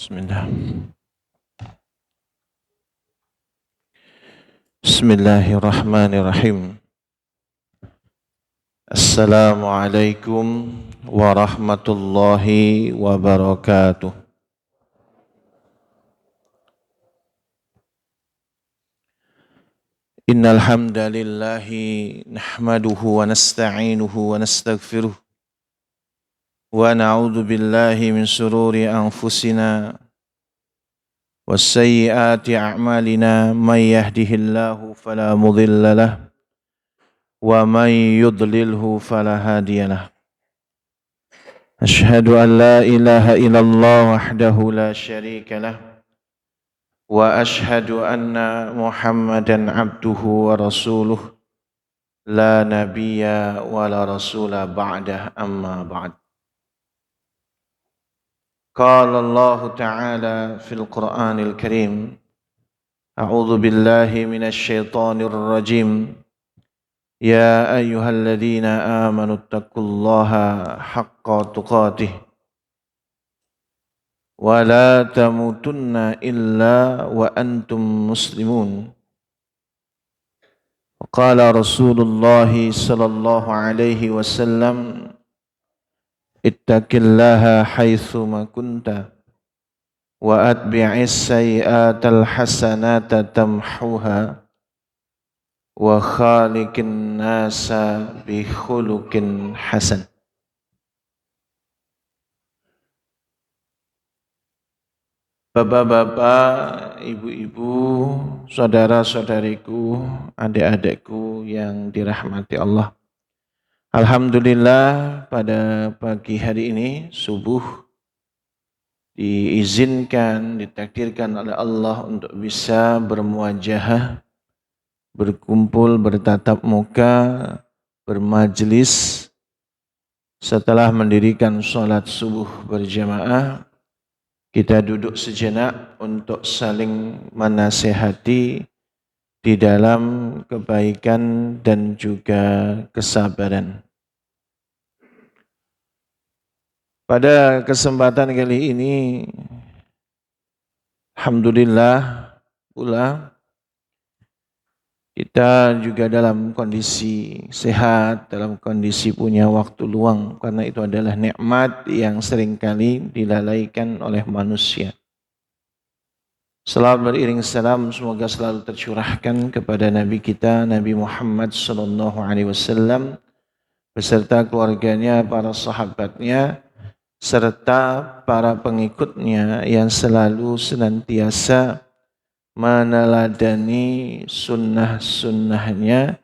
Bismillah. Bismillahirrahmanirrahim. Assalamualaikum warahmatullahi wabarakatuh. Innal hamdalillahi nahmaduhu wa nasta'inuhu wa nastaghfiruh wa na'udzu billahi min shururi anfusina wasayyiati a'malina may yahdihillahu fala mudilla lahu wa may yudlilhu fala hadiyalah. Asyhadu an la ilaha illallah wahdahu la syarika lah wa asyhadu anna Muhammadan abduhu wa rasuluh la nabiyya wa la rasula ba'dah amma ba'd. Qala Allah Ta'ala fil Qur'anil Karim, A'udzu billahi minasy syaithanir rajim. Ya ayyuhalladzina amanu taqullaha haqqa tuqatih wa la tamutunna illa wa antum muslimun. Qala Rasulullah sallallahu alaihi wasallam, ittaqillaha haitsu ma kunta wa atbi'is sayyi'atal hasanata tamhuha wa khaliqin nasa bi khuluqin hasan. Bapak-bapak, ibu-ibu, saudara-saudariku, adik-adikku yang dirahmati Allah. Alhamdulillah pada pagi hari ini subuh diizinkan, ditakdirkan oleh Allah untuk bisa bermuajahah, berkumpul, bertatap muka, bermajlis setelah mendirikan sholat subuh berjamaah. Kita duduk sejenak untuk saling menasihati di dalam kebaikan dan juga kesabaran. Pada kesempatan kali ini, alhamdulillah pula kita juga dalam kondisi sehat, dalam kondisi punya waktu luang, karena itu adalah nikmat yang seringkali dilalaikan oleh manusia. Salawat beriring salam semoga selalu tercurahkan kepada Nabi kita, Nabi Muhammad SAW, beserta keluarganya, para sahabatnya, serta para pengikutnya yang selalu senantiasa meneladani sunnah-sunnahnya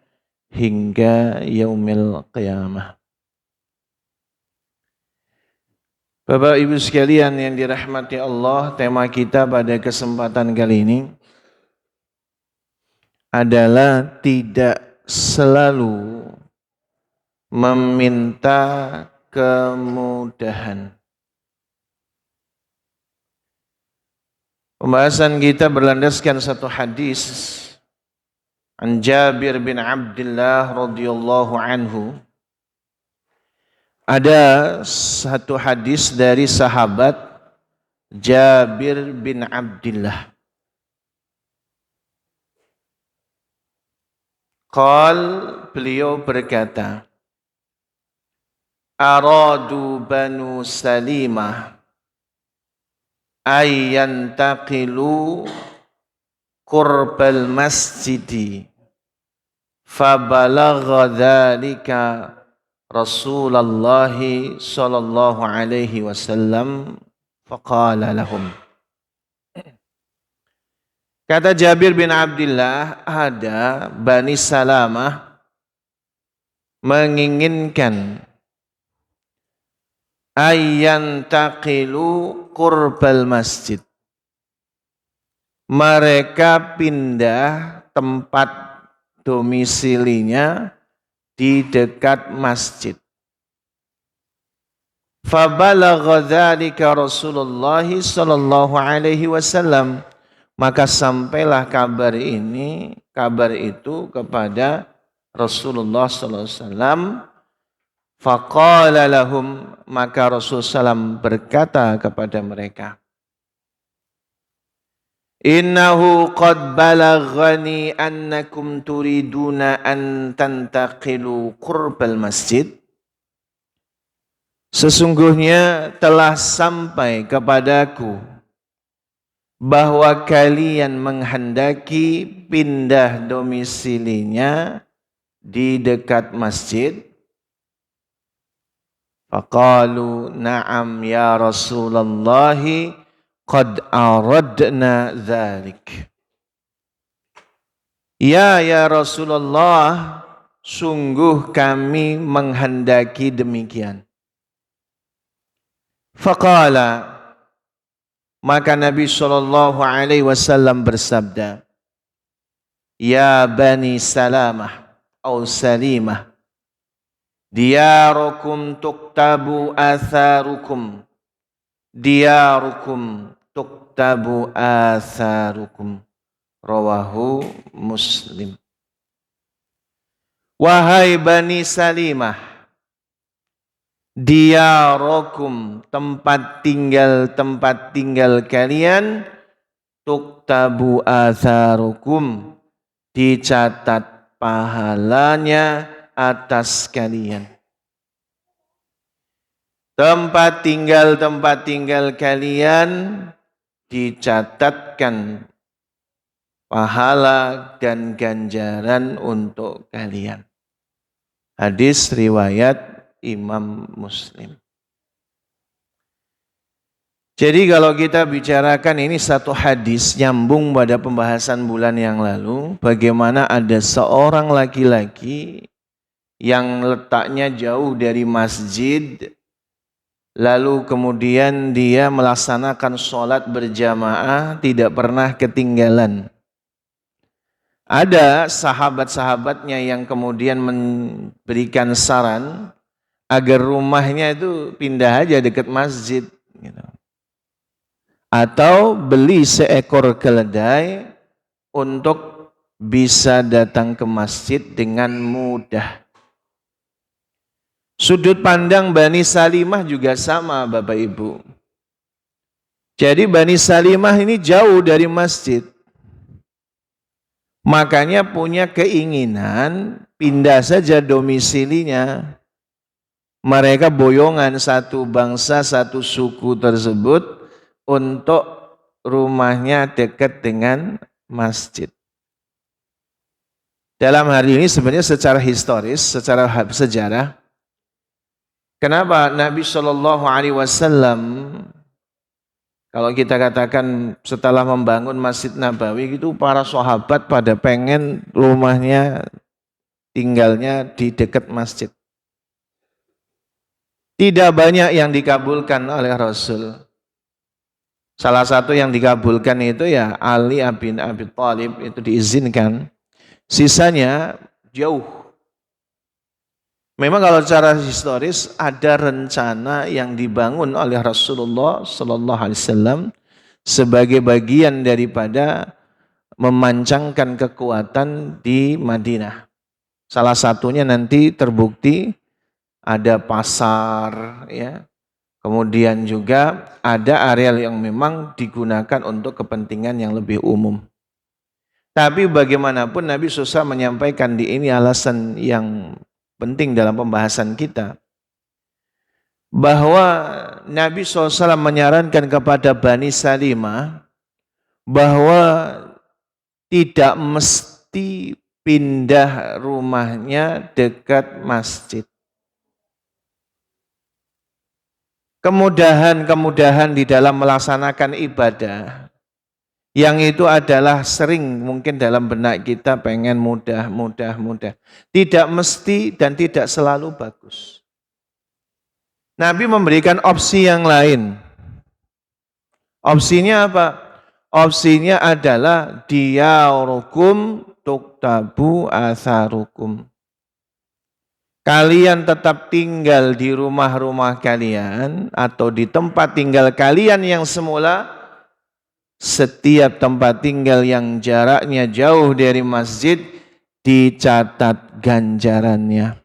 hingga yaumil qiyamah. Bapak Ibu sekalian yang dirahmati Allah, tema kita pada kesempatan kali ini adalah tidak selalu meminta kemudahan. Pembahasan kita berlandaskan satu hadis an Jabir bin Abdullah radhiyallahu anhu. Ada satu hadis dari sahabat Jabir bin Abdullah. Beliau berkata, aradu banu Salimah ayyantaqilu qurbal masjidi fabalagha dzalika Rasulullah sallallahu alaihi wasallam faqala lahum. Kata Jabir bin Abdullah, ada Bani Salamah menginginkan ayyantaqilu qurbal masjid. Mereka pindah tempat domisilinya di dekat masjid. Fabalagha dzalika Rasulullah sallallahu alaihi wasallam. Maka sampailah kabar itu kepada Rasulullah sallallahu alaihi wasallam. Faqala lahum, maka Rasulullah SAW berkata kepada mereka, Innahu qad balaghani annakum turiduna an tantaqilu qurbal masjid. Sesungguhnya telah sampai kepadaku bahwa kalian menghendaki pindah domisilinya di dekat masjid. Faqalu na'am ya Rasulullah qad aradna dzalik. Ya Rasulullah, sungguh kami menghendaki demikian. Faqala, maka Nabi SAW bersabda, Ya Bani Salamah atau Salimah, diyarukum tuktabu atharukum, diyarukum tuktabu atharukum. Rawahu Muslim. Wahai Bani Salimah, diyarukum, tempat tinggal kalian, tuktabu atharukum, dicatat pahalanya atas kalian. Tempat tinggal kalian dicatatkan pahala dan ganjaran untuk kalian. Hadis riwayat Imam Muslim. Jadi kalau kita bicarakan ini satu hadis nyambung pada pembahasan bulan yang lalu, bagaimana ada seorang laki-laki yang letaknya jauh dari masjid, lalu kemudian dia melaksanakan sholat berjamaah, tidak pernah ketinggalan. Ada sahabat-sahabatnya yang kemudian memberikan saran agar rumahnya itu pindah aja dekat masjid, gitu. Atau beli seekor keledai untuk bisa datang ke masjid dengan mudah. Sudut pandang Bani Salimah juga sama, Bapak Ibu. Jadi Bani Salimah ini jauh dari masjid. Makanya punya keinginan pindah saja domisilinya. Mereka boyongan satu bangsa, satu suku tersebut untuk rumahnya dekat dengan masjid. Dalam hal ini sebenarnya secara historis, secara sejarah, kenapa Nabi SAW, kalau kita katakan setelah membangun Masjid Nabawi itu para sahabat pada pengen rumahnya tinggalnya di dekat masjid. Tidak banyak yang dikabulkan oleh Rasul. Salah satu yang dikabulkan itu ya Ali bin Abi Thalib, itu diizinkan. Sisanya jauh. Memang kalau secara historis ada rencana yang dibangun oleh Rasulullah SAW sebagai bagian daripada memancangkan kekuatan di Madinah. Salah satunya nanti terbukti ada pasar, ya. Kemudian juga ada areal yang memang digunakan untuk kepentingan yang lebih umum. Tapi bagaimanapun Nabi SAW menyampaikan di ini alasan yang penting dalam pembahasan kita, bahwa Nabi SAW menyarankan kepada Bani Salimah bahwa tidak mesti pindah rumahnya dekat masjid. Kemudahan-kemudahan di dalam melaksanakan ibadah, yang itu adalah sering mungkin dalam benak kita pengen mudah. Tidak mesti dan tidak selalu bagus. Nabi memberikan opsi yang lain. Opsinya apa? Opsinya adalah diyarukum tuktabu atharukum. Kalian tetap tinggal di rumah-rumah kalian atau di tempat tinggal kalian yang semula. Setiap tempat tinggal yang jaraknya jauh dari masjid dicatat ganjarannya.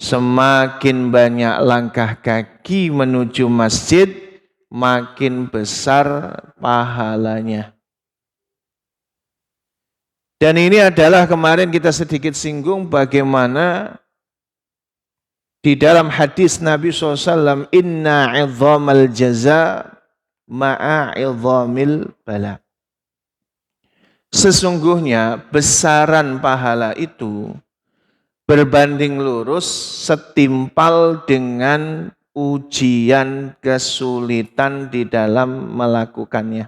Semakin banyak langkah kaki menuju masjid, makin besar pahalanya. Dan ini adalah kemarin kita sedikit singgung bagaimana di dalam hadis Nabi SAW, inna idhamal jaza ma'a idhamil bala. Sesungguhnya besaran pahala itu berbanding lurus setimpal dengan ujian kesulitan di dalam melakukannya.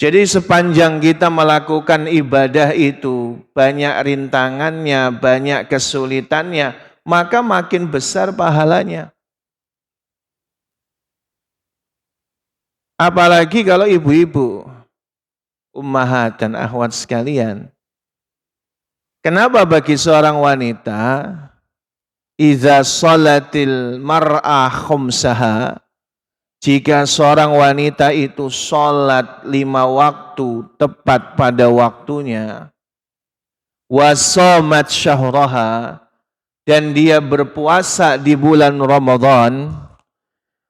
Jadi sepanjang kita melakukan ibadah itu banyak rintangannya, banyak kesulitannya, maka makin besar pahalanya. Apalagi kalau ibu-ibu, ummahat dan akhwat sekalian. Kenapa bagi seorang wanita, idza sholatil mar'ah khumsaha, jika seorang wanita itu sholat 5 waktu tepat pada waktunya, wasomat syahraha, dan dia berpuasa di bulan Ramadan,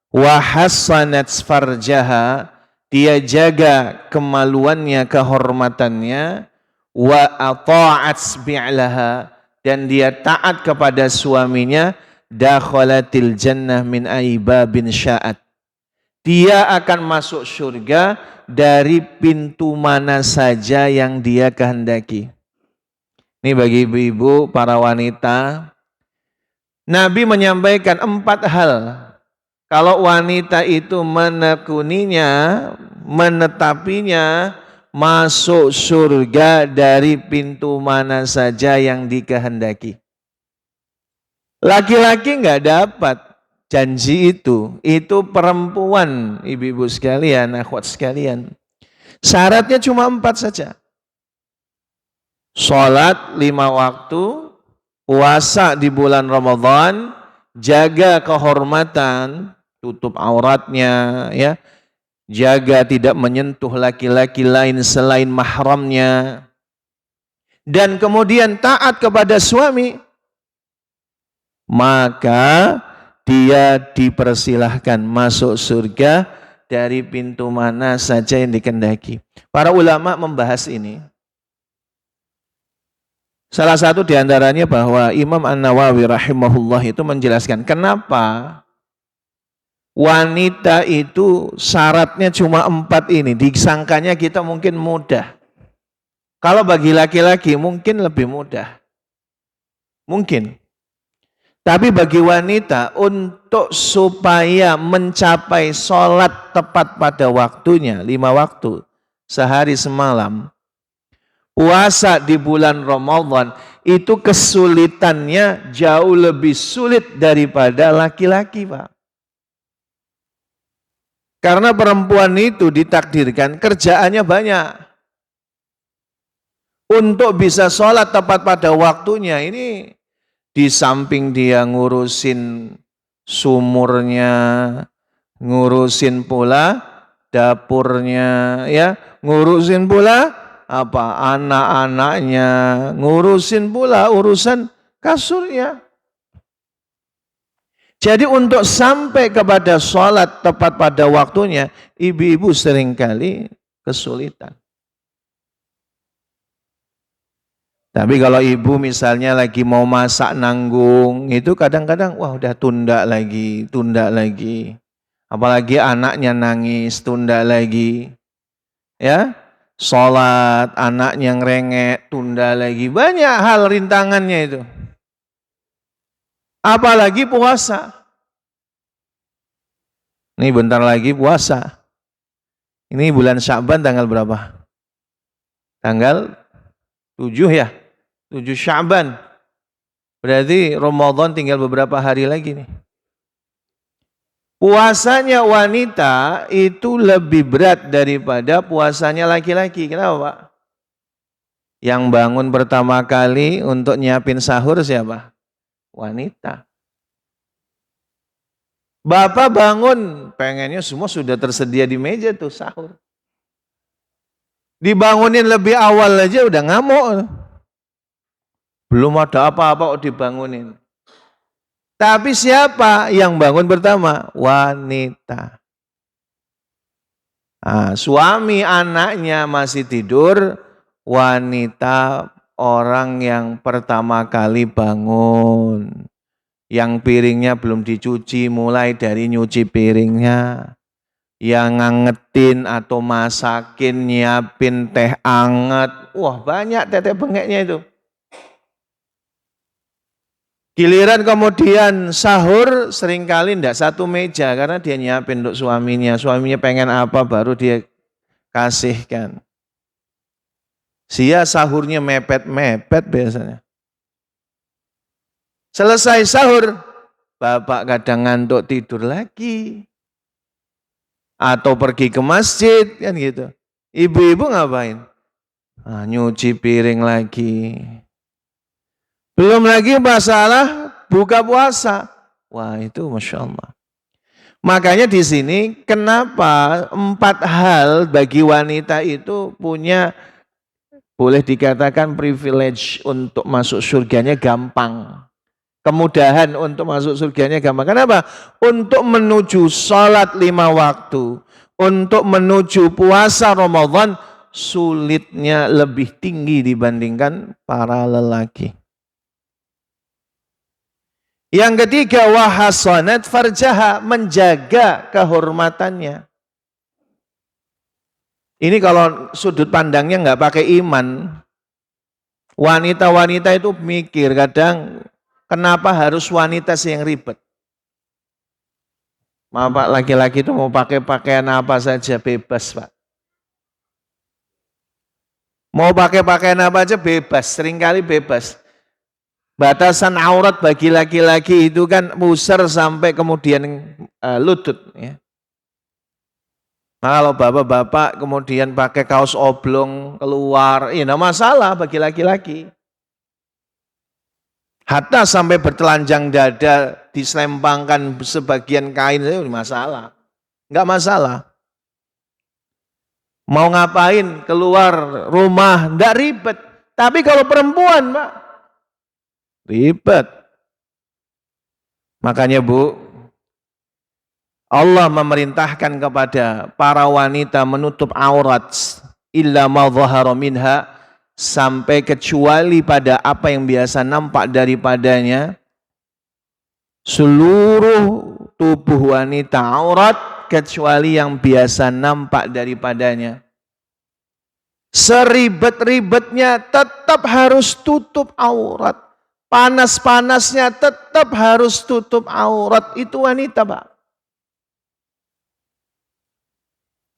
wahassanat farjaha, dia jaga kemaluannya, kehormatannya, wa ata'at bi'laha, dan dia taat kepada suaminya, dakhalatil jannah min aibabin sya'at, dia akan masuk surga dari pintu mana saja yang dia kehendaki. Ini bagi ibu-ibu, para wanita, Nabi menyampaikan 4 hal. Kalau wanita itu menekuninya, menetapinya, masuk surga dari pintu mana saja yang dikehendaki. Laki-laki nggak dapat janji itu perempuan, ibu-ibu sekalian, akhwat sekalian. Syaratnya cuma 4 saja. Sholat 5 waktu, puasa di bulan Ramadan, jaga kehormatan, tutup auratnya, ya, jaga tidak menyentuh laki-laki lain selain mahramnya, dan kemudian taat kepada suami, maka dia dipersilahkan masuk surga dari pintu mana saja yang dikehendaki. Para ulama membahas ini. Salah satu diantaranya bahwa Imam An-Nawawi rahimahullah itu menjelaskan kenapa wanita itu syaratnya cuma 4 ini. Disangkanya kita mungkin mudah. Kalau bagi laki-laki mungkin lebih mudah. Mungkin. Tapi bagi wanita untuk supaya mencapai sholat tepat pada waktunya, 5 waktu, sehari semalam, puasa di bulan Ramadan, itu kesulitannya jauh lebih sulit daripada laki-laki, Pak. Karena perempuan itu ditakdirkan kerjaannya banyak. Untuk bisa sholat tepat pada waktunya, ini di samping dia ngurusin sumurnya, ngurusin pula dapurnya, ya, ngurusin pula anak-anaknya, ngurusin pula urusan kasurnya. Jadi untuk sampai kepada sholat tepat pada waktunya, ibu-ibu seringkali kesulitan. Tapi kalau ibu misalnya lagi mau masak nanggung, itu kadang-kadang wah udah tunda lagi. Apalagi anaknya nangis, tunda lagi. Ya, sholat, anaknya ngerengek, tunda lagi. Banyak hal rintangannya itu. Apalagi puasa. Ini bentar lagi puasa. Ini bulan Sya'ban tanggal berapa? Tanggal 7 ya? 7 Sya'ban. Berarti Ramadan tinggal beberapa hari lagi nih. Puasanya wanita itu lebih berat daripada puasanya laki-laki. Kenapa, Pak? Yang bangun pertama kali untuk nyiapin sahur siapa? Wanita. Bapak bangun, pengennya semua sudah tersedia di meja tuh sahur. Dibangunin lebih awal aja udah ngamuk. Belum ada apa-apa kok dibangunin. Tapi siapa yang bangun pertama? Wanita. Suami anaknya masih tidur, wanita orang yang pertama kali bangun, yang piringnya belum dicuci, mulai dari nyuci piringnya, yang ngangetin atau masakin, nyiapin teh anget. Wah, banyak tetek bengeknya itu. Giliran kemudian sahur seringkali ndak satu meja karena dia nyiapin untuk suaminya. Suaminya pengen apa baru dia kasihkan. Sia sahurnya mepet-mepet biasanya. Selesai sahur, bapak kadang ngantuk tidur lagi. Atau pergi ke masjid kan gitu. Ibu-ibu ngapain? Nyuci piring lagi. Belum lagi masalah buka puasa. Wah itu Masya Allah. Makanya di sini kenapa 4 hal bagi wanita itu punya boleh dikatakan privilege untuk masuk surganya gampang. Kemudahan untuk masuk surganya gampang. Kenapa? Untuk menuju sholat 5 waktu. Untuk menuju puasa Ramadan sulitnya lebih tinggi dibandingkan para lelaki. Yang ketiga, wahasanat farjaha, menjaga kehormatannya. Ini kalau sudut pandangnya nggak pakai iman, wanita-wanita itu mikir kadang kenapa harus wanita sih yang ribet. Pak, laki-laki itu mau pakai pakaian apa saja bebas Pak. Mau pakai pakaian apa aja bebas, seringkali bebas. Batasan aurat bagi laki-laki itu kan pusar sampai kemudian lutut. Ya. Nah, kalau bapak-bapak kemudian pakai kaos oblong keluar, ya tidak masalah bagi laki-laki. Hatta sampai bertelanjang dada diselempangkan sebagian kain itu masalah. Enggak masalah. Mau ngapain keluar rumah, enggak ribet. Tapi kalau perempuan, Pak, ribet. Makanya Bu, Allah memerintahkan kepada para wanita menutup aurat illa ma dhahara minha, sampai kecuali pada apa yang biasa nampak daripadanya. Seluruh tubuh wanita aurat kecuali yang biasa nampak daripadanya. Seribet-ribetnya tetap harus tutup aurat. Panas-panasnya tetap harus tutup aurat. Itu wanita Pak.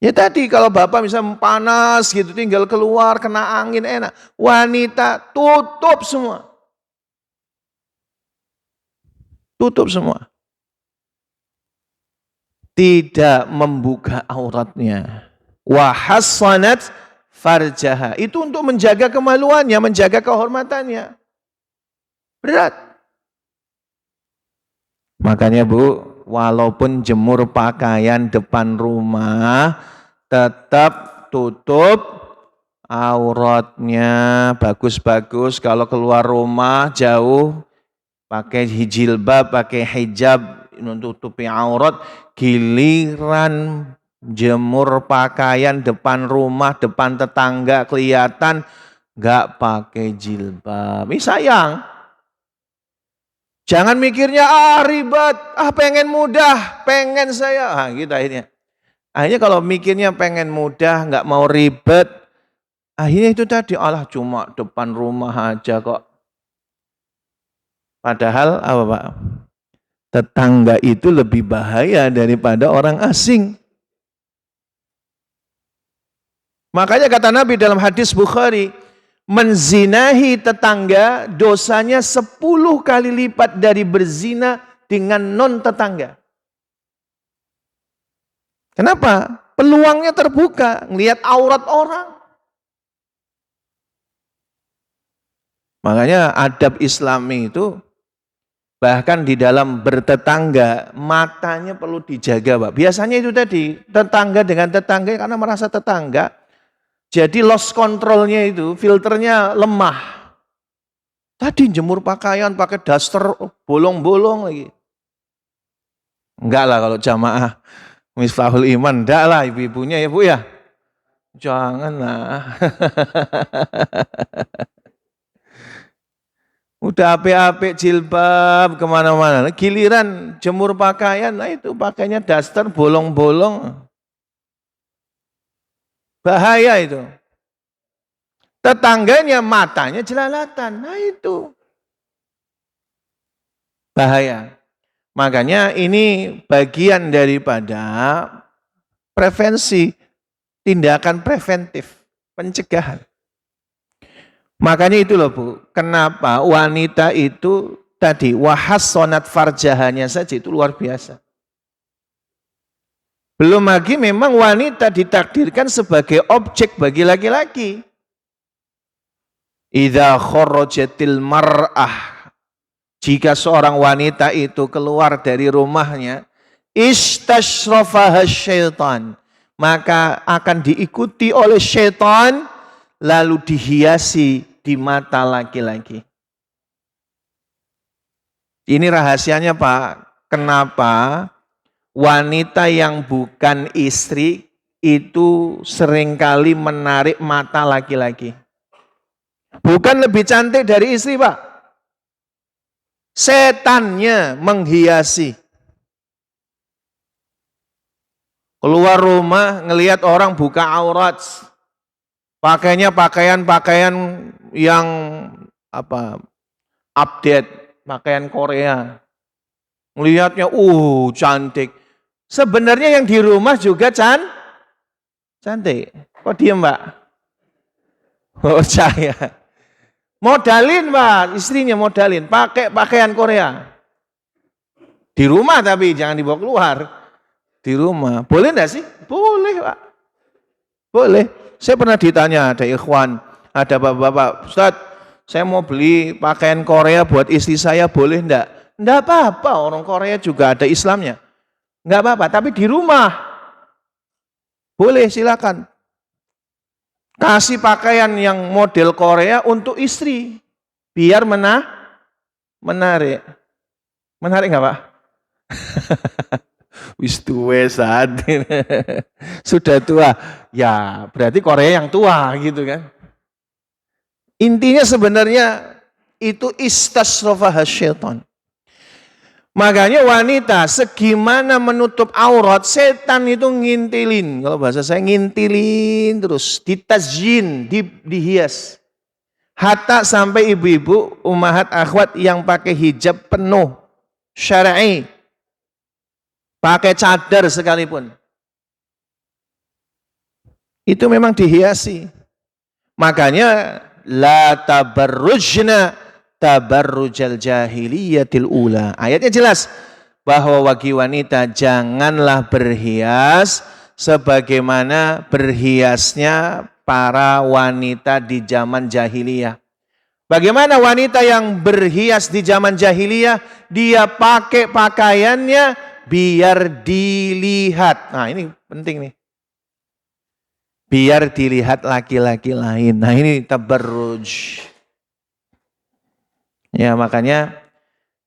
Ya tadi kalau bapak misalnya panas gitu tinggal keluar kena angin enak. Wanita tutup semua. Tutup semua. Tidak membuka auratnya. Wahassanat farjaha. Itu untuk menjaga kemaluannya, menjaga kehormatannya. Berat. Makanya Bu, walaupun jemur pakaian depan rumah, tetap tutup auratnya. Bagus-bagus kalau keluar rumah jauh, pakai jilbab, pakai hijab, menutupi aurat. Giliran jemur pakaian depan rumah, depan tetangga kelihatan, gak pakai jilbab. Ini sayang. Jangan mikirnya, ribet, pengen mudah, pengen saya. Gitu akhirnya. Akhirnya kalau mikirnya pengen mudah, gak mau ribet, akhirnya itu tadi, cuma depan rumah aja kok. Padahal apa Pak? Tetangga itu lebih bahaya daripada orang asing. Makanya kata Nabi dalam hadis Bukhari, menzinahi tetangga dosanya 10 kali lipat dari berzina dengan non tetangga. Kenapa? Peluangnya terbuka, ngelihat aurat orang. Makanya adab Islami itu bahkan di dalam bertetangga matanya perlu dijaga Pak. Biasanya itu tadi tetangga dengan tetangga karena merasa tetangga. Jadi loss controlnya itu, filternya lemah. Tadi jemur pakaian pakai daster bolong-bolong lagi. Enggak lah kalau jamaah Misbahul Iman, enggak lah ibu-ibunya ya Bu ya. Janganlah. Udah apik-apik jilbab kemana-mana. Giliran jemur pakaian, nah itu pakainya daster bolong-bolong. Bahaya itu. Tetangganya matanya jelalatan. Nah itu. Bahaya. Makanya ini bagian daripada prevensi, tindakan preventif, pencegahan. Makanya itu loh Bu, kenapa wanita itu tadi wahassonat farjahannya saja itu luar biasa. Belum lagi memang wanita ditakdirkan sebagai objek bagi laki-laki. Idza kharajatil mar'ah, jika seorang wanita itu keluar dari rumahnya, istashrafaha syaitan, maka akan diikuti oleh syaitan, lalu dihiasi di mata laki-laki. Ini rahasianya Pak, kenapa wanita yang bukan istri itu seringkali menarik mata laki-laki. Bukan lebih cantik dari istri Pak. Setannya menghiasi. Keluar rumah ngelihat orang buka aurat. Pakainya pakaian-pakaian yang update, pakaian Korea. Melihatnya, cantik. Sebenarnya yang di rumah juga cantik. Kok diem Mbak? Oh saya. Modalin Pak, istrinya modalin. Pakai pakaian Korea. Di rumah tapi, jangan dibawa keluar. Di rumah. Boleh enggak sih? Boleh Pak. Boleh. Saya pernah ditanya, ada ikhwan, ada bapak-bapak, Ustaz, saya mau beli pakaian Korea buat istri saya, boleh enggak? Enggak apa-apa, orang Korea juga ada Islamnya. Enggak apa-apa, tapi di rumah. Boleh, silakan. Kasih pakaian yang model Korea untuk istri. Biar menarik. Menarik enggak Pak? Wis tuwe saat sudah tua, ya berarti Korea yang tua gitu kan. Intinya sebenarnya itu istasrofah syaitan. Makanya wanita segimana menutup aurat, setan itu ngintilin. Kalau bahasa saya ngintilin terus, ditazyin, dihias. Hatta sampai ibu-ibu, ummahat akhwat yang pakai hijab penuh, syar'i. Pakai cadar sekalipun. Itu memang dihiasi. Makanya la tabarrujna tabarrujal jahiliyatil ula. Ayatnya jelas bahwa bagi wanita janganlah berhias sebagaimana berhiasnya para wanita di zaman jahiliyah. Bagaimana wanita yang berhias di zaman jahiliyah? Dia pakai pakaiannya biar dilihat. Nah ini penting nih. Biar dilihat laki-laki lain. Nah ini tabarruj. Ya makanya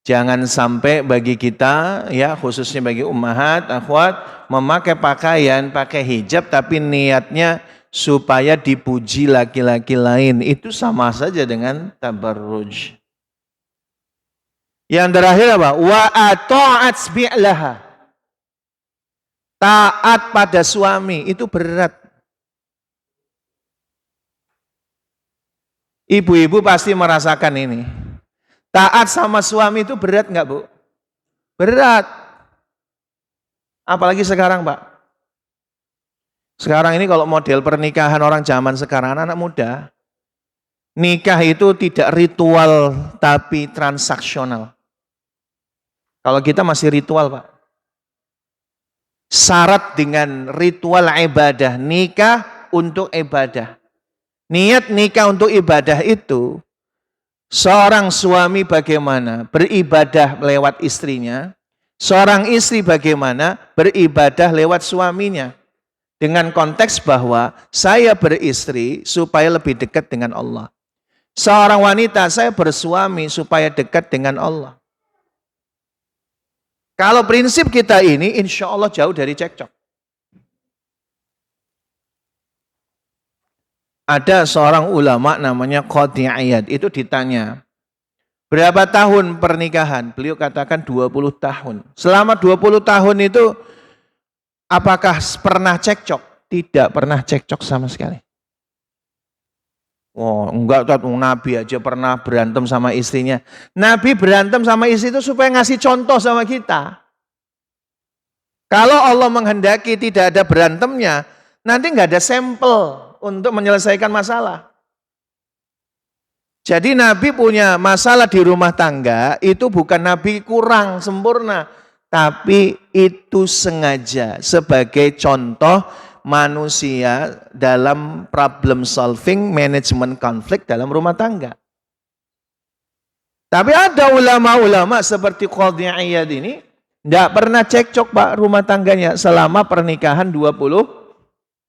jangan sampai bagi kita, ya khususnya bagi ummahat, akhwat, memakai pakaian, pakai hijab tapi niatnya supaya dipuji laki-laki lain. Itu sama saja dengan tabarruj. Yang terakhir apa? Wa ata'at bi'laha. Taat pada suami itu berat. Ibu-ibu pasti merasakan ini. Taat sama suami itu berat enggak, Bu? Berat. Apalagi sekarang, Pak. Sekarang ini kalau model pernikahan orang zaman sekarang, anak muda, nikah itu tidak ritual tapi transaksional. Kalau kita masih ritual, Pak. Syarat dengan ritual ibadah, nikah untuk ibadah. Niat nikah untuk ibadah itu, seorang suami bagaimana beribadah lewat istrinya, seorang istri bagaimana beribadah lewat suaminya. Dengan konteks bahwa saya beristri supaya lebih dekat dengan Allah. Seorang wanita, saya bersuami supaya dekat dengan Allah. Kalau prinsip kita ini, insya Allah jauh dari cekcok. Ada seorang ulama namanya Qadhi Iyad, itu ditanya, berapa tahun pernikahan? Beliau katakan 20 tahun. Selama 20 tahun itu apakah pernah cekcok? Tidak pernah cekcok sama sekali. Oh, enggak, Nabi aja pernah berantem sama istrinya. Nabi berantem sama istri itu supaya ngasih contoh sama kita. Kalau Allah menghendaki tidak ada berantemnya, nanti nggak ada sampel untuk menyelesaikan masalah. Jadi Nabi punya masalah di rumah tangga, itu bukan Nabi kurang sempurna, tapi itu sengaja sebagai contoh manusia dalam problem solving, manajemen konflik dalam rumah tangga. Tapi ada ulama-ulama seperti Qadhi Iyad ini tidak pernah cekcok Pak rumah tangganya selama pernikahan 20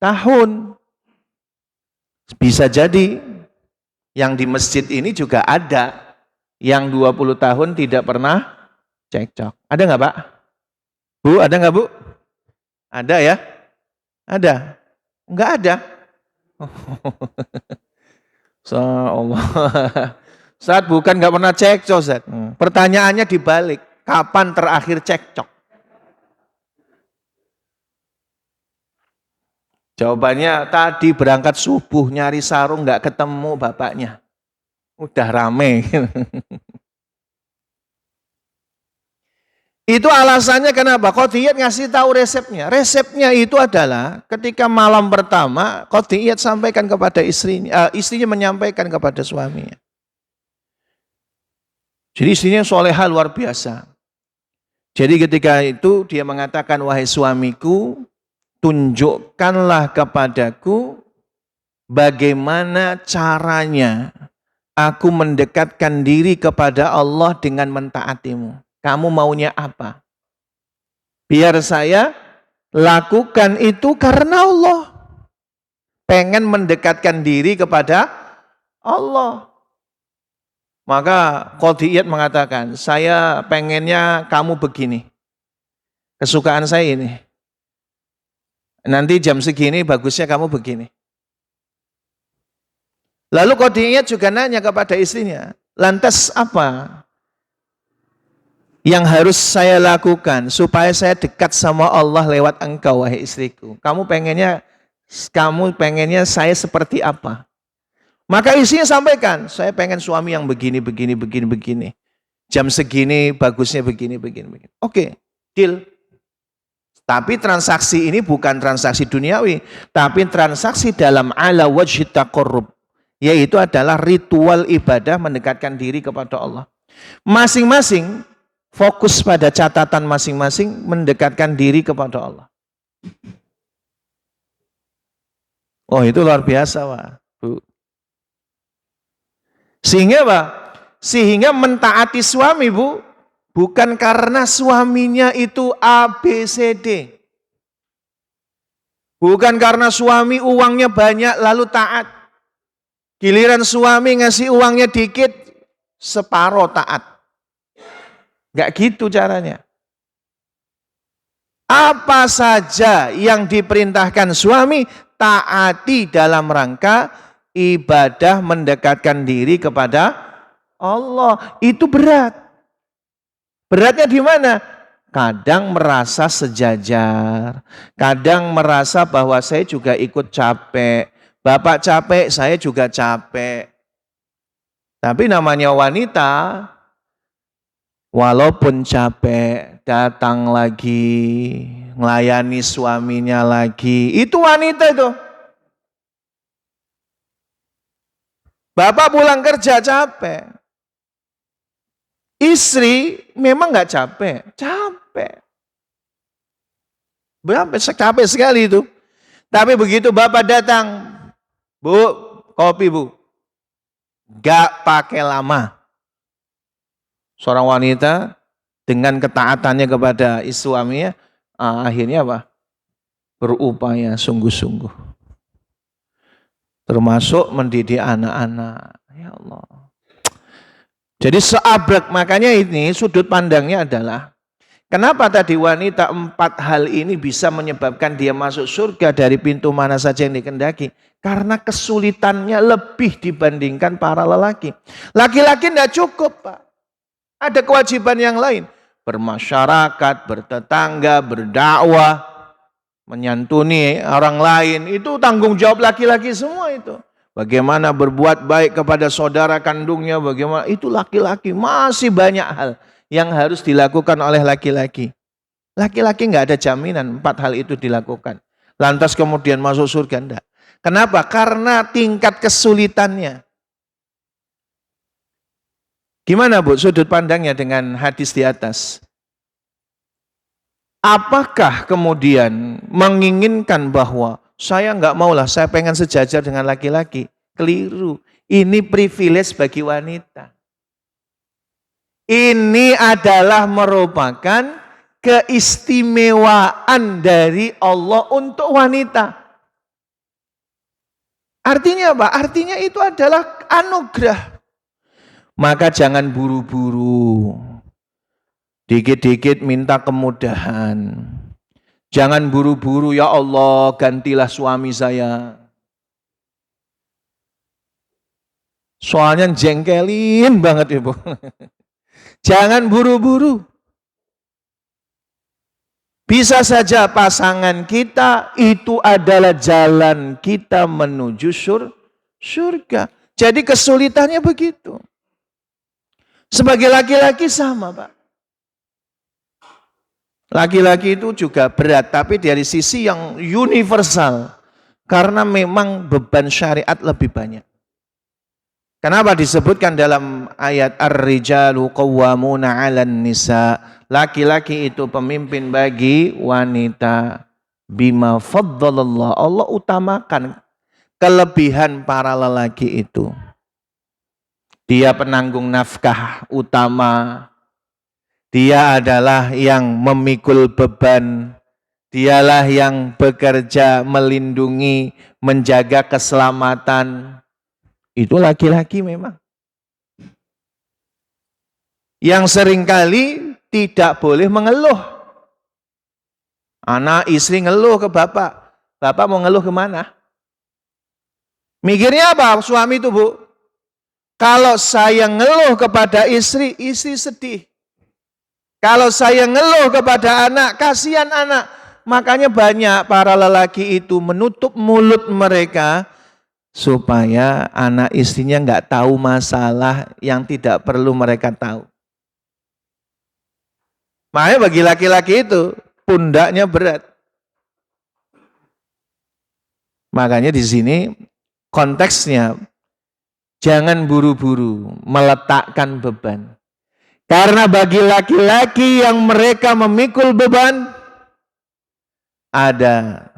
tahun. Bisa jadi yang di masjid ini juga ada yang 20 tahun tidak pernah cekcok. Ada nggak Pak? Bu, ada nggak Bu? Ada ya? Ada? Enggak ada? Allah. Ustaz bukan nggak pernah cekcok Ustaz. Pertanyaannya dibalik. Kapan terakhir cekcok? Jawabannya tadi berangkat subuh nyari sarung nggak ketemu bapaknya. Udah rame. Itu alasannya kenapa? Qadhi Iyad ngasih tahu resepnya. Resepnya itu adalah ketika malam pertama Qadhi Iyad sampaikan kepada istrinya, istrinya menyampaikan kepada suaminya. Jadi istrinya solehah luar biasa. Jadi ketika itu dia mengatakan, wahai suamiku, tunjukkanlah kepadaku bagaimana caranya aku mendekatkan diri kepada Allah dengan mentaatimu. Kamu maunya apa? Biar saya lakukan itu karena Allah. Pengen mendekatkan diri kepada Allah. Maka Qadhi Iyad mengatakan, saya pengennya kamu begini. Kesukaan saya ini. Nanti jam segini bagusnya kamu begini. Lalu Qadhi Iyad juga nanya kepada istrinya, lantas apa yang harus saya lakukan supaya saya dekat sama Allah lewat engkau, wahai istriku? Kamu pengennya saya seperti apa? Maka istrinya sampaikan, saya pengen suami yang begini. Jam segini bagusnya begini. Oke, deal. Tapi transaksi ini bukan transaksi duniawi, tapi transaksi dalam ala wajhi taqarrub, yaitu adalah ritual ibadah mendekatkan diri kepada Allah. Masing-masing fokus pada catatan masing-masing mendekatkan diri kepada Allah. Oh, itu luar biasa, Pak. Bu. Sehingga mentaati suami, Bu, bukan karena suaminya itu ABCD. Bukan karena suami uangnya banyak lalu taat. Giliran suami ngasih uangnya dikit, separuh taat. Enggak gitu caranya. Apa saja yang diperintahkan suami, taati dalam rangka ibadah mendekatkan diri kepada Allah. Itu berat. Beratnya di mana? Kadang merasa sejajar, kadang merasa bahwa saya juga ikut capek. Bapak capek, saya juga capek. Tapi namanya wanita, walaupun capek, datang lagi, melayani suaminya lagi. Itu wanita itu. Bapak pulang kerja capek. Istri memang nggak capek. Capek. Capek sekali itu. Tapi begitu bapak datang, Bu, kopi Bu. Gak pakai lama. Seorang wanita dengan ketaatannya kepada suaminya, akhirnya apa? Berupaya sungguh-sungguh. Termasuk mendidik anak-anak. Ya Allah. Jadi seabrek, makanya ini sudut pandangnya adalah Kenapa tadi wanita 4 hal ini bisa menyebabkan dia masuk surga dari pintu mana saja yang dikehendaki? Karena kesulitannya lebih dibandingkan para lelaki. Laki-laki tidak cukup, Pak. Ada kewajiban yang lain. Bermasyarakat, bertetangga, berdakwah, menyantuni orang lain. Itu tanggung jawab laki-laki semua itu. Bagaimana berbuat baik kepada saudara kandungnya, bagaimana itu laki-laki. Masih banyak hal yang harus dilakukan oleh laki-laki. Laki-laki nggak ada jaminan 4 hal itu dilakukan. Lantas kemudian masuk surga, enggak. Kenapa? Karena tingkat kesulitannya. Gimana Bu sudut pandangnya dengan hadis di atas? Apakah kemudian menginginkan bahwa saya nggak maulah, saya pengen sejajar dengan laki-laki? Keliru. Ini privilege bagi wanita. Ini adalah merupakan keistimewaan dari Allah untuk wanita. Artinya apa? Artinya itu adalah anugerah. Maka jangan buru-buru. Dikit-dikit minta kemudahan. Jangan buru-buru, ya Allah gantilah suami saya. Soalnya jengkelin banget Ibu. Jangan buru-buru. Bisa saja pasangan kita itu adalah jalan kita menuju surga. Jadi kesulitannya begitu. Sebagai laki-laki sama Pak. Laki-laki itu juga berat, tapi dari sisi yang universal. Karena memang beban syariat lebih banyak. Kenapa disebutkan dalam ayat Ar-rijalu qawwamuna 'alan nisa? Laki-laki itu pemimpin bagi wanita. Bima faddalallah. Allah utamakan kelebihan para lelaki itu. Dia penanggung nafkah utama. Dia adalah yang memikul beban. Dialah yang bekerja melindungi, menjaga keselamatan. Itu laki-laki memang. Yang seringkali tidak boleh mengeluh. Anak istri ngeluh ke bapak. Bapak mau ngeluh kemana? Mikirnya apa suami itu Bu? Kalau saya ngeluh kepada istri, istri sedih. Kalau saya ngeluh kepada anak, kasihan anak. Makanya banyak para lelaki itu menutup mulut mereka supaya anak istrinya nggak tahu masalah yang tidak perlu mereka tahu. Makanya bagi laki-laki itu pundaknya berat. Makanya di sini konteksnya jangan buru-buru meletakkan beban. Karena bagi laki-laki yang mereka memikul beban ada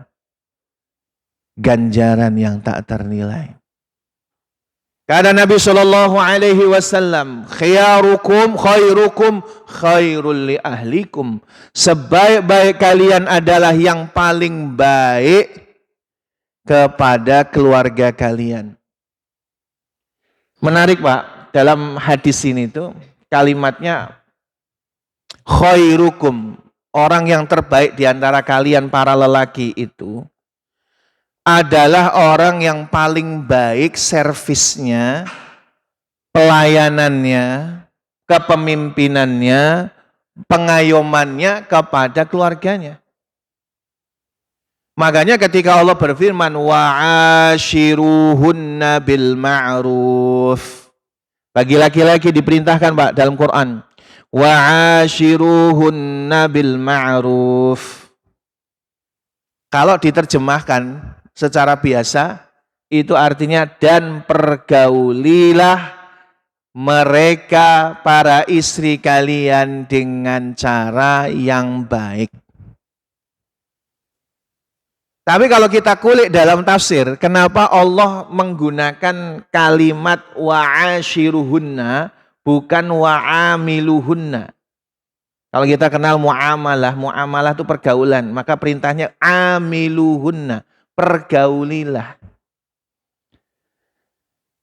ganjaran yang tak ternilai. Kata Nabi Shallallahu Alaihi Wasallam, khiyarukum khairukum khairul li ahlikum. Sebaik-baik kalian adalah yang paling baik kepada keluarga kalian. Menarik Pak, dalam hadis ini tuh kalimatnya khairukum, orang yang terbaik di antara kalian para lelaki itu adalah orang yang paling baik servisnya, pelayanannya, kepemimpinannya, pengayomannya kepada keluarganya. Makanya ketika Allah berfirman wa'ashiruhunna bil ma'ruf. Bagi laki-laki diperintahkan Pak dalam Quran. Wa'ashiruhunna bil ma'ruf. Kalau diterjemahkan secara biasa itu artinya dan pergaulilah mereka para istri kalian dengan cara yang baik. Tapi kalau kita kulik dalam tafsir, kenapa Allah menggunakan kalimat wa'ashiruhunna bukan wa'amiluhunna? Kalau kita kenal muamalah, muamalah itu pergaulan, maka perintahnya amiluhunna, pergaulilah.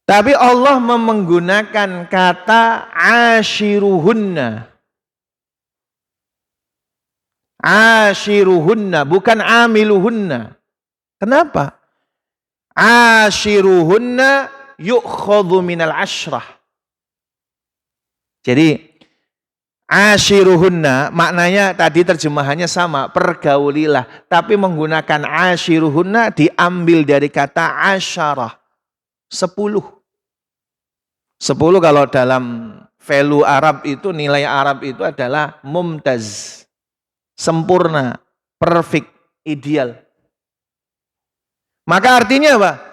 Tapi Allah menggunakan kata ashiruhunna. Ashiruhunna, bukan amiluhunna. Kenapa? Ashiruhunna yu'khadhu minal ashrah. Jadi ashiruhunna maknanya tadi terjemahannya sama, pergaulilah, tapi menggunakan ashiruhunna diambil dari kata asyarah, 10. 10 kalau dalam value Arab itu, nilai Arab itu adalah mumtaz, sempurna, perfect, ideal. Maka artinya apa?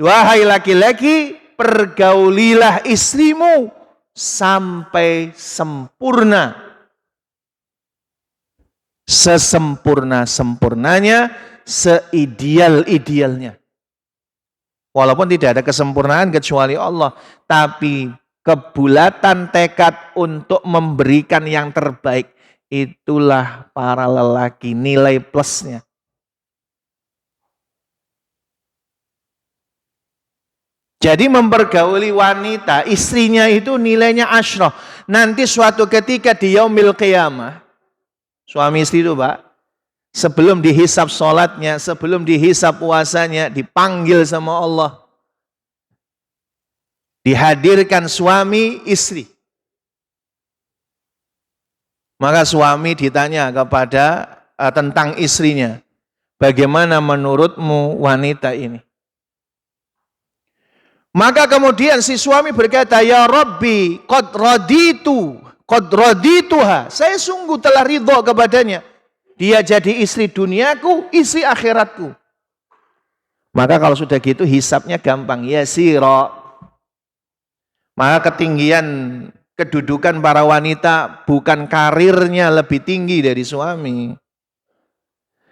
Wahai laki-laki, pergaulilah istrimu sampai sempurna. Sesempurna-sempurnanya, seideal-idealnya. Walaupun tidak ada kesempurnaan kecuali Allah, tapi kebulatan tekad untuk memberikan yang terbaik, itulah para lelaki, nilai plusnya. Jadi mempergauli wanita, istrinya itu nilainya asyrah. Nanti suatu ketika di yaumil qiyamah, suami istri itu Pak, sebelum dihisab sholatnya, sebelum dihisab puasanya, dipanggil sama Allah. Dihadirkan suami istri. Maka suami ditanya kepada tentang istrinya. Bagaimana menurutmu wanita ini? Maka kemudian si suami berkata, ya Rabbi, qad radituha. Saya sungguh telah ridho kepadanya. Dia jadi istri duniaku, istri akhiratku. Maka kalau sudah gitu hisabnya gampang, yasira. Maka ketinggian kedudukan para wanita bukan karirnya lebih tinggi dari suami.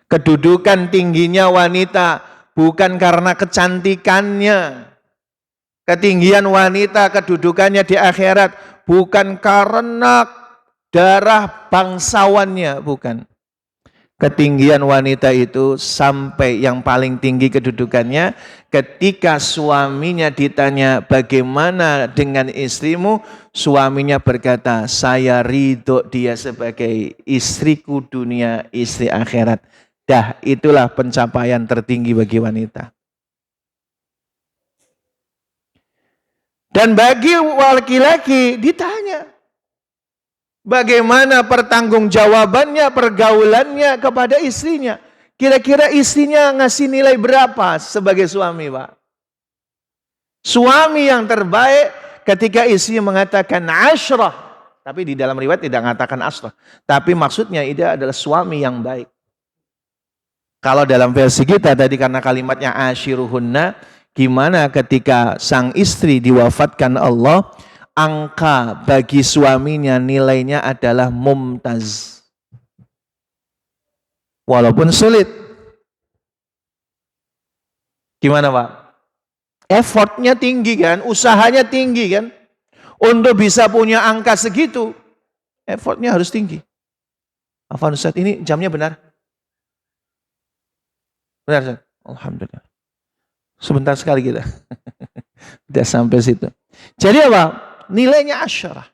Kedudukan tingginya wanita bukan karena kecantikannya. Ketinggian wanita kedudukannya di akhirat bukan karena darah bangsawannya, bukan. Ketinggian wanita itu sampai yang paling tinggi kedudukannya ketika suaminya ditanya bagaimana dengan istrimu, suaminya berkata, saya ridho dia sebagai istriku dunia, istri akhirat. Dah, itulah pencapaian tertinggi bagi wanita. Dan bagi laki-laki ditanya, bagaimana pertanggungjawabannya, pergaulannya kepada istrinya. Kira-kira istrinya ngasih nilai berapa sebagai suami, Pak? Suami yang terbaik ketika istrinya mengatakan asyrah. Tapi di dalam riwayat tidak mengatakan asyrah. Tapi maksudnya itu adalah suami yang baik. Kalau dalam versi kita tadi karena kalimatnya ashiruhunna, gimana ketika sang istri diwafatkan Allah, angka bagi suaminya nilainya adalah mumtaz. Walaupun sulit. Gimana Pak? Effortnya tinggi kan, usahanya tinggi kan. Untuk bisa punya angka segitu, effortnya harus tinggi. Afwan Ustaz, ini jamnya benar? Benar Ustaz? Alhamdulillah. Sebentar sekali kita. Sudah sampai situ. Jadi apa? Nilainya asyarah.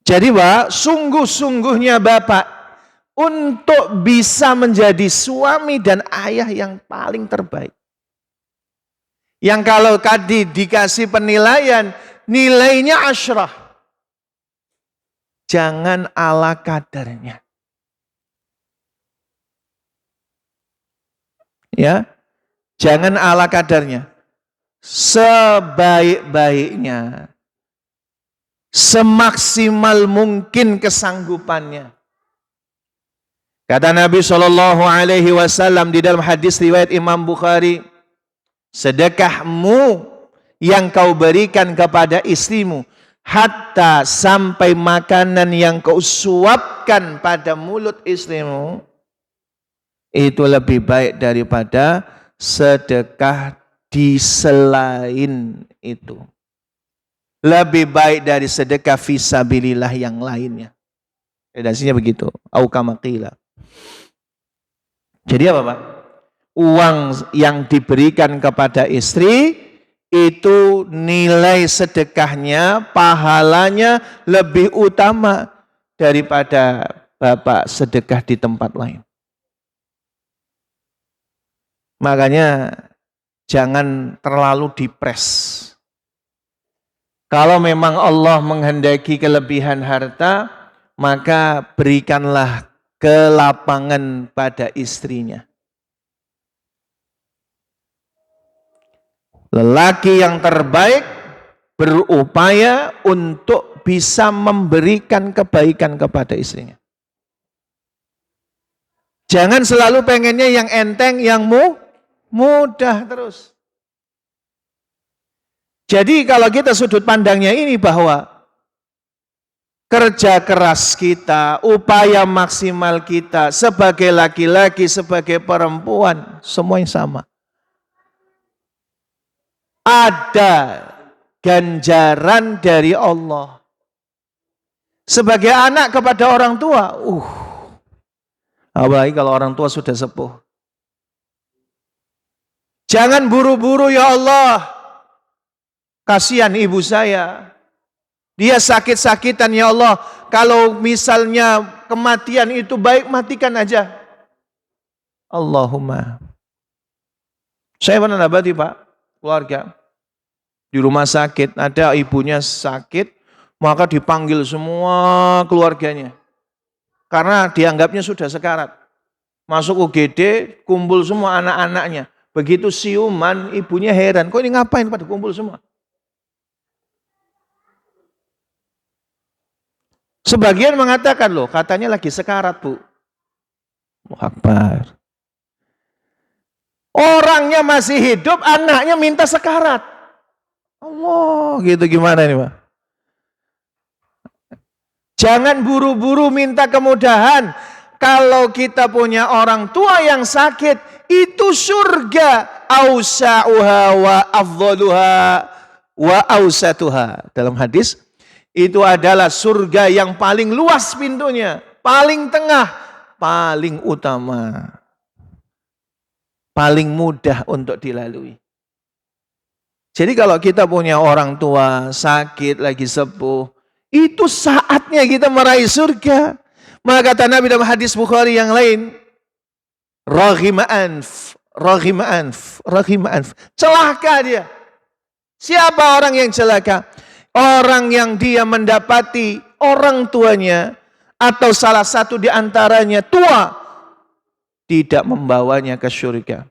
Jadi Pak, sungguh-sungguhnya Bapak untuk bisa menjadi suami dan ayah yang paling terbaik. Yang kalau tadi dikasih penilaian, nilainya asyarah. Jangan ala kadarnya. Ya, jangan ala kadarnya. Sebaik-baiknya. Semaksimal mungkin kesanggupannya. Kata Nabi SAW di dalam hadis riwayat Imam Bukhari, sedekahmu yang kau berikan kepada istrimu, hatta sampai makanan yang kau suapkan pada mulut istrimu, itu lebih baik daripada sedekah di selain itu. Lebih baik dari sedekah fisabilillah yang lainnya. Redasinya begitu. Au kama qila. Jadi apa Pak? Uang yang diberikan kepada istri itu nilai sedekahnya, pahalanya lebih utama daripada Bapak sedekah di tempat lain. Makanya jangan terlalu dipres. Kalau memang Allah menghendaki kelebihan harta, maka berikanlah kelapangan pada istrinya. Lelaki yang terbaik berupaya untuk bisa memberikan kebaikan kepada istrinya. Jangan selalu pengennya yang enteng, yang mudah terus. Jadi kalau kita sudut pandangnya ini bahwa kerja keras kita, upaya maksimal kita sebagai laki-laki, sebagai perempuan, semuanya sama. Ada ganjaran dari Allah. Sebagai anak kepada orang tua, apalagi kalau orang tua sudah sepuh. Jangan buru-buru ya Allah. Kasihan ibu saya. Dia sakit-sakitan ya Allah. Kalau misalnya kematian itu baik, matikan aja. Allahumma. Saya pernah nabati Pak, keluarga. Di rumah sakit, ada ibunya sakit, maka dipanggil semua keluarganya. Karena dianggapnya sudah sekarat. Masuk UGD, kumpul semua anak-anaknya. Begitu siuman, ibunya heran. Kok ini ngapain pada kumpul semua? Sebagian mengatakan loh, katanya lagi sekarat Bu. Akbar. Orangnya masih hidup, anaknya minta sekarat. Allah, gitu gimana ini Pak? Jangan buru-buru minta kemudahan. Kalau kita punya orang tua yang sakit, itu surga. Ausa'uha wa afdaluha wa ausatuha. Dalam hadis, itu adalah surga yang paling luas pintunya, paling tengah, paling utama, paling mudah untuk dilalui. Jadi kalau kita punya orang tua sakit, lagi sepuh, itu saatnya kita meraih surga. Maka kata Nabi dalam hadis Bukhari yang lain, raghima anf, celaka dia. Siapa orang yang celaka? Orang yang dia mendapati orang tuanya atau salah satu di antaranya tua, tidak membawanya ke surga.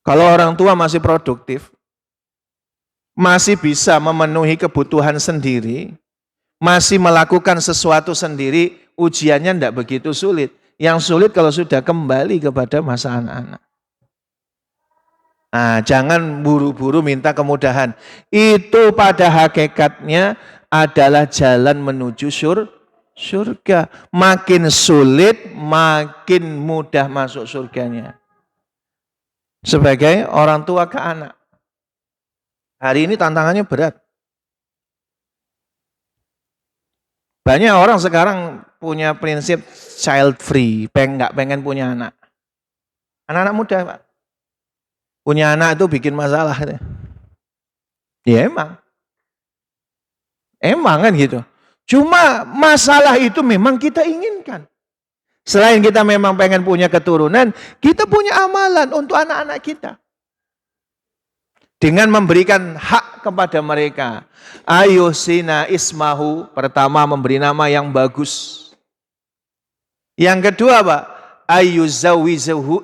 Kalau orang tua masih produktif, masih bisa memenuhi kebutuhan sendiri, masih melakukan sesuatu sendiri, ujiannya tidak begitu sulit. Yang sulit kalau sudah kembali kepada masa anak-anak. Nah, jangan buru-buru minta kemudahan. Itu pada hakikatnya adalah jalan menuju surga. Makin sulit, makin mudah masuk surganya. Sebagai orang tua ke anak. Hari ini tantangannya berat. Banyak orang sekarang punya prinsip child free, nggak pengen punya anak. Anak-anak muda Pak. Punya anak itu bikin masalah. Ya emang. Emang kan gitu. Cuma masalah itu memang kita inginkan. Selain kita memang pengen punya keturunan, kita punya amalan untuk anak-anak kita. Dengan memberikan hak kepada mereka. Ayusina ismahu, pertama memberi nama yang bagus. Yang kedua Pak, ayyuzawijahu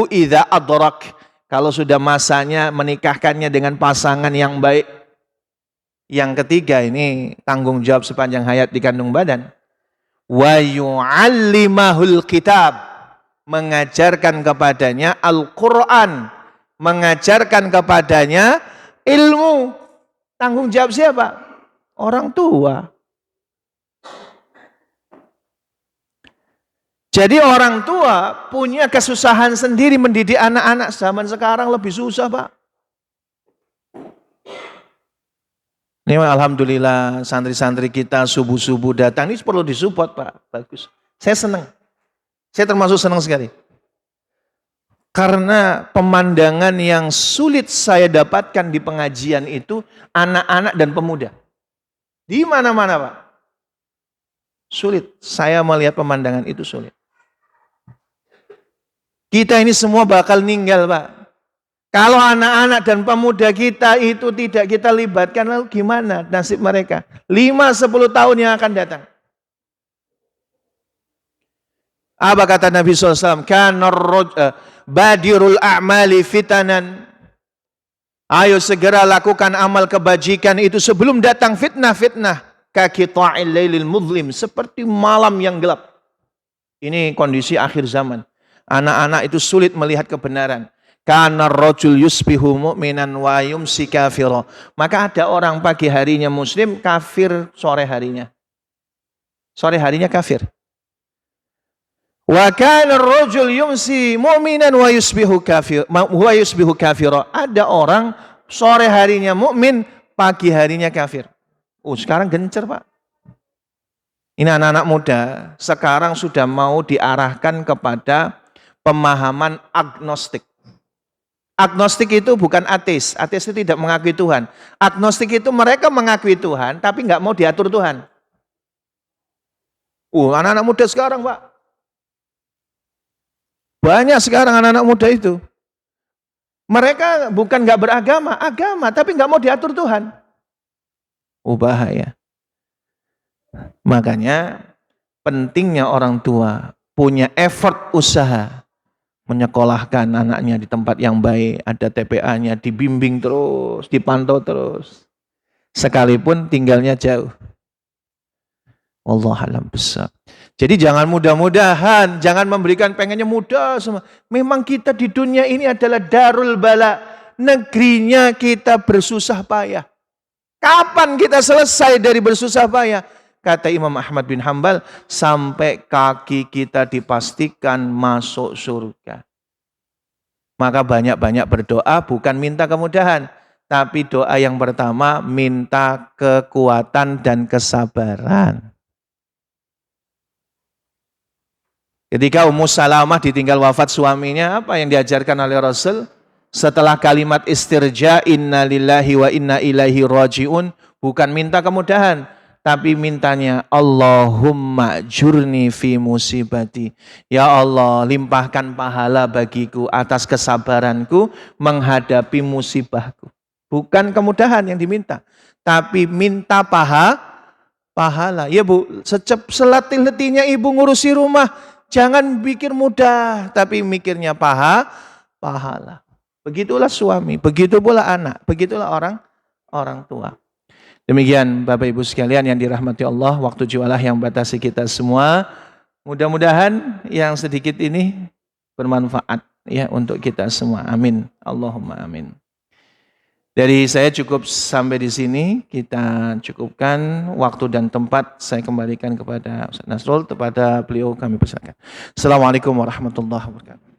idza adrak. Kalau sudah masanya menikahkannya dengan pasangan yang baik. Yang ketiga ini tanggung jawab sepanjang hayat di kandung badan. Wa yu'allimahul kitab, mengajarkan kepadanya Al-Quran, mengajarkan kepadanya ilmu. Tanggung jawab siapa? Orang tua. Jadi orang tua punya kesusahan sendiri mendidik anak-anak. Zaman sekarang lebih susah Pak. Ini alhamdulillah santri-santri kita subuh-subuh datang, ini perlu disupport Pak, bagus. Saya senang, saya termasuk senang sekali. Karena pemandangan yang sulit saya dapatkan di pengajian itu anak-anak dan pemuda. Di mana-mana Pak. Sulit. Saya melihat pemandangan itu sulit. Kita ini semua bakal ninggal, Pak. Kalau anak-anak dan pemuda kita itu tidak kita libatkan, lalu gimana nasib mereka? 5-10 tahun yang akan datang. Apa kata Nabi SAW? Badirul a'mali fitanan. Ayo segera lakukan amal kebajikan itu sebelum datang fitnah-fitnah. Kaqita'il lailil mudlim, seperti malam yang gelap. Ini kondisi akhir zaman. Anak-anak itu sulit melihat kebenaran. Kana rajul yusbihu mu'minan wa yumsi kafira. Maka ada orang pagi harinya muslim, kafir sore harinya. Sore harinya kafir. Wa kana rajul yumsi mu'minan wa yusbihu kafira. Ada orang sore harinya mukmin, pagi harinya kafir. Oh, sekarang gencer, Pak. Ini anak-anak muda sekarang sudah mau diarahkan kepada pemahaman agnostik. Agnostik itu bukan ateis. Ateis itu tidak mengakui Tuhan. Agnostik itu mereka mengakui Tuhan, tapi nggak mau diatur Tuhan. Anak-anak muda sekarang, Pak. Banyak sekarang anak-anak muda itu. Mereka bukan nggak beragama, agama, tapi nggak mau diatur Tuhan. Bahaya. Makanya pentingnya orang tua punya effort usaha menyekolahkan anaknya di tempat yang baik, ada TPA-nya, dibimbing terus, dipantau terus. Sekalipun tinggalnya jauh. Wallahualam besar. Jadi jangan mudah-mudahan, jangan memberikan pengennya mudah semua. Memang kita di dunia ini adalah darul bala, negerinya kita bersusah payah. Kapan kita selesai dari bersusah payah? Kata Imam Ahmad bin Hanbal, sampai kaki kita dipastikan masuk surga. Maka banyak-banyak berdoa, bukan minta kemudahan. Tapi doa yang pertama, minta kekuatan dan kesabaran. Ketika Ummu Salamah ditinggal wafat suaminya, apa yang diajarkan oleh Rasul? Setelah kalimat istirja, inna lillahi wa inna ilaihi raji'un, bukan minta kemudahan, tapi mintanya Allahumma jurni fi musibati. Ya Allah, limpahkan pahala bagiku atas kesabaranku menghadapi musibahku. Bukan kemudahan yang diminta, tapi minta pahala. Ya Bu, selatih-letihnya ibu ngurusi rumah, jangan pikir mudah, tapi mikirnya pahala. Begitulah suami, begitu pula anak, begitulah orang tua. Demikian Bapak Ibu sekalian yang dirahmati Allah, waktu jualah yang batasi kita semua. Mudah-mudahan yang sedikit ini bermanfaat ya untuk kita semua. Amin. Allahumma amin. Dari saya cukup sampai di sini, kita cukupkan waktu dan tempat, saya kembalikan kepada Ustaz Nasrul, kepada beliau kami persilakan. Assalamualaikum warahmatullahi wabarakatuh.